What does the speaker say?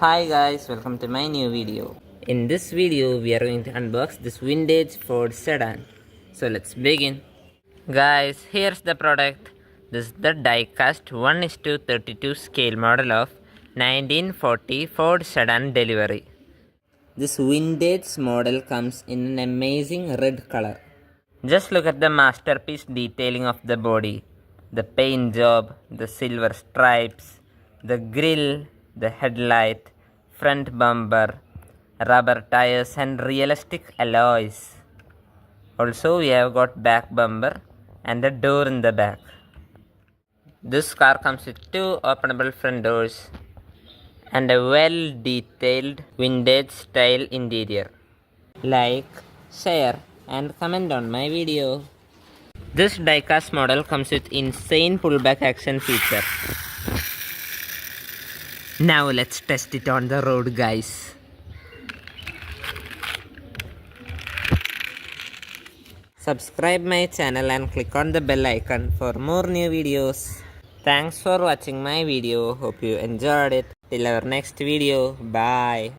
Hi guys, welcome to my new video. In this video, we are going to unbox this vintage Ford sedan. So let's begin. Guys, here's the product. This is the die-cast 1:32 scale model of 1940 Ford Sedan Delivery. This vintage model comes in an amazing red color. Just look at the masterpiece detailing of the body. The paint job, the silver stripes, the grille, the headlight, front bumper, rubber tires and realistic alloys. Also we have got back bumper and a door in the back. This car comes with two openable front doors and a well detailed vintage style interior. Like, share and comment on my video. This diecast model comes with insane pullback action feature. Now let's test it on the road, guys. Subscribe my channel and click on the bell icon for more new videos. Thanks for watching my video. Hope you enjoyed it. Till our next video. Bye.